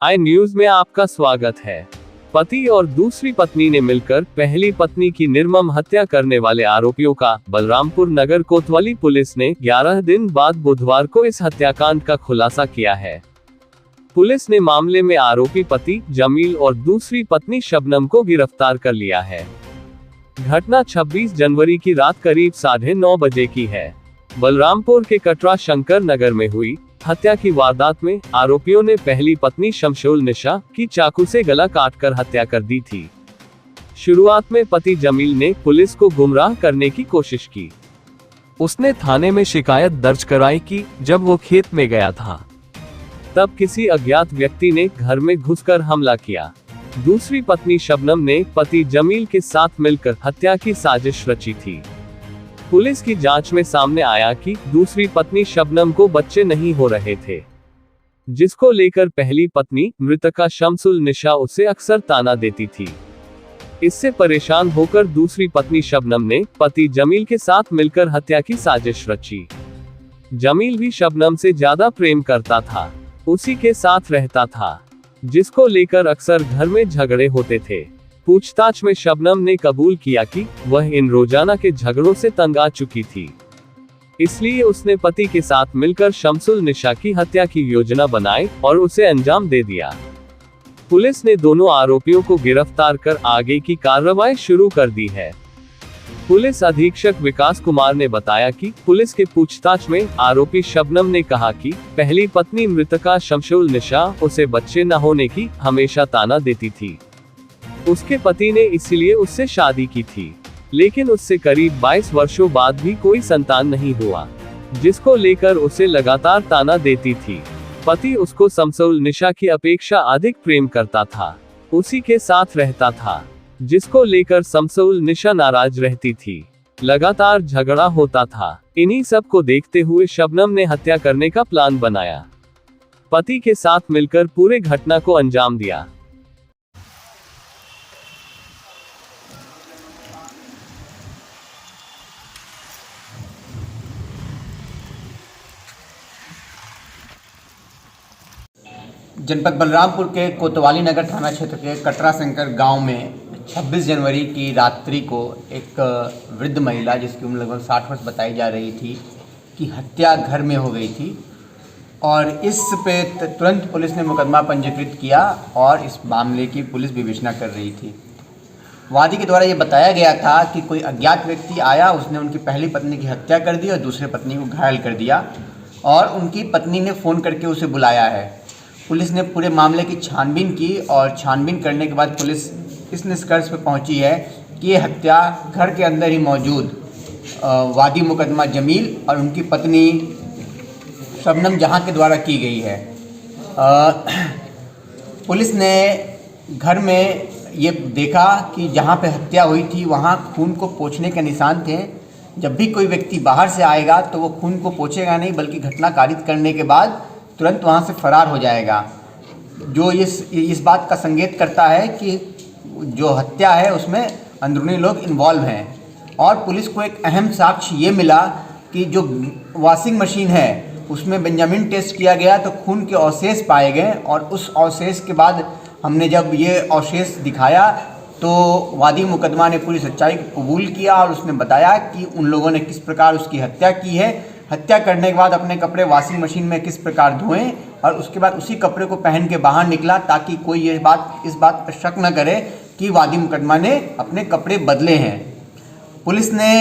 आई news में आपका स्वागत है। पति और दूसरी पत्नी ने मिलकर पहली पत्नी की निर्मम हत्या करने वाले आरोपियों का बलरामपुर नगर कोतवाली पुलिस ने 11 दिन बाद बुधवार को इस हत्याकांड का खुलासा किया है। पुलिस ने मामले में आरोपी पति जमील और दूसरी पत्नी शबनम को गिरफ्तार कर लिया है। घटना 26 जनवरी की रात करीब 9:30 बजे की है। बलरामपुर के कटरा शंकर नगर में हुई हत्या की वारदात में आरोपियों ने पहली पत्नी शमशुल निशा की चाकू से गला काटकर हत्या कर दी थी। शुरुआत में पति जमील ने पुलिस को गुमराह करने की कोशिश की। उसने थाने में शिकायत दर्ज कराई कि जब वो खेत में गया था तब किसी अज्ञात व्यक्ति ने घर में घुसकर हमला किया। दूसरी पत्नी शबनम ने पति जमील के साथ मिलकर हत्या की साजिश रची थी। पुलिस की जांच में सामने आया कि दूसरी पत्नी शबनम को बच्चे नहीं हो रहे थे, जिसको लेकर पहली पत्नी मृतका शमशुल निशा उसे अक्सर ताना देती थी। इससे परेशान होकर दूसरी पत्नी शबनम ने पति जमील के साथ मिलकर हत्या की साजिश रची। जमील भी शबनम से ज्यादा प्रेम करता था, उसी के साथ रहता था, जिसको लेकर अक्सर घर में झगड़े होते थे। पूछताछ में शबनम ने कबूल किया कि वह इन रोजाना के झगड़ों से तंग आ चुकी थी, इसलिए उसने पति के साथ मिलकर शमशुल निशा की हत्या की योजना बनाई और उसे अंजाम दे दिया। पुलिस ने दोनों आरोपियों को गिरफ्तार कर आगे की कार्रवाई शुरू कर दी है। पुलिस अधीक्षक विकास कुमार ने बताया कि पुलिस के पूछताछ में आरोपी शबनम ने कहा कि पहली पत्नी मृतका शमशुल निशा उसे बच्चे न होने की हमेशा ताना देती थी। उसके पति ने इसीलिए उससे शादी की थी, लेकिन उससे करीब 22 वर्षों बाद भी कोई संतान नहीं हुआ, जिसको लेकर उसे लगातार ताना देती थी। पति उसको शमशुल निशा की अपेक्षा अधिक प्रेम करता था, उसी के साथ रहता था, जिसको लेकर शमशुल निशा नाराज रहती थी। लगातार झगड़ा होता था। इन्हीं सब को देखते हुए शबनम ने हत्या करने का प्लान बनाया। पति के साथ मिलकर पूरे घटना को अंजाम दिया। जनपद बलरामपुर के कोतवाली नगर थाना क्षेत्र के कटरा शंकर गांव में 26 जनवरी की रात्रि को एक वृद्ध महिला, जिसकी उम्र लगभग 60 वर्ष बताई जा रही थी, की हत्या घर में हो गई थी और इस पे तुरंत पुलिस ने मुकदमा पंजीकृत किया और इस मामले की पुलिस विवेचना कर रही थी। वादी के द्वारा ये बताया गया था कि कोई अज्ञात व्यक्ति आया, उसने उनकी पहली पत्नी की हत्या कर दी और दूसरी पत्नी को घायल कर दिया और उनकी पत्नी ने फ़ोन करके उसे बुलाया है। पुलिस ने पूरे मामले की छानबीन की और छानबीन करने के बाद पुलिस इस निष्कर्ष पर पहुंची है कि ये हत्या घर के अंदर ही मौजूद वादी मुकदमा जमील और उनकी पत्नी शबनम जहां के द्वारा की गई है। पुलिस ने घर में ये देखा कि जहां पे हत्या हुई थी वहां खून को पोंछने के निशान थे। जब भी कोई व्यक्ति बाहर से आएगा तो वो खून को पोंछेगा नहीं, बल्कि घटना कारित करने के बाद तुरंत वहाँ से फरार हो जाएगा, जो इस बात का संकेत करता है कि जो हत्या है उसमें अंदरूनी लोग इन्वॉल्व हैं। और पुलिस को एक अहम साक्ष्य ये मिला कि जो वॉशिंग मशीन है उसमें बेंजामिन टेस्ट किया गया तो खून के अवशेष पाए गए और उस अवशेष के बाद हमने जब ये अवशेष दिखाया तो वादी मुकदमा ने पूरी सच्चाई को कबूल किया और उसने बताया कि उन लोगों ने किस प्रकार उसकी हत्या की है। हत्या करने के बाद अपने कपड़े वॉशिंग मशीन में किस प्रकार धोएं और उसके बाद उसी कपड़े को पहन के बाहर निकला, ताकि कोई इस बात पर शक न करे कि वादी मुकदमा ने अपने कपड़े बदले हैं। पुलिस ने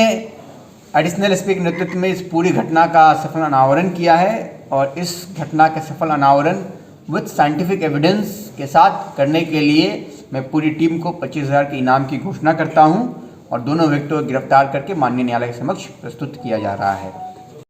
एडिशनल एसपी के नेतृत्व में इस पूरी घटना का सफल अनावरण किया है और इस घटना के सफल अनावरण विद साइंटिफिक एविडेंस के साथ करने के लिए मैं पूरी टीम को 25,000 के इनाम की घोषणा करता हूं और दोनों व्यक्तियों को गिरफ्तार करके माननीय न्यायालय के समक्ष प्रस्तुत किया जा रहा है।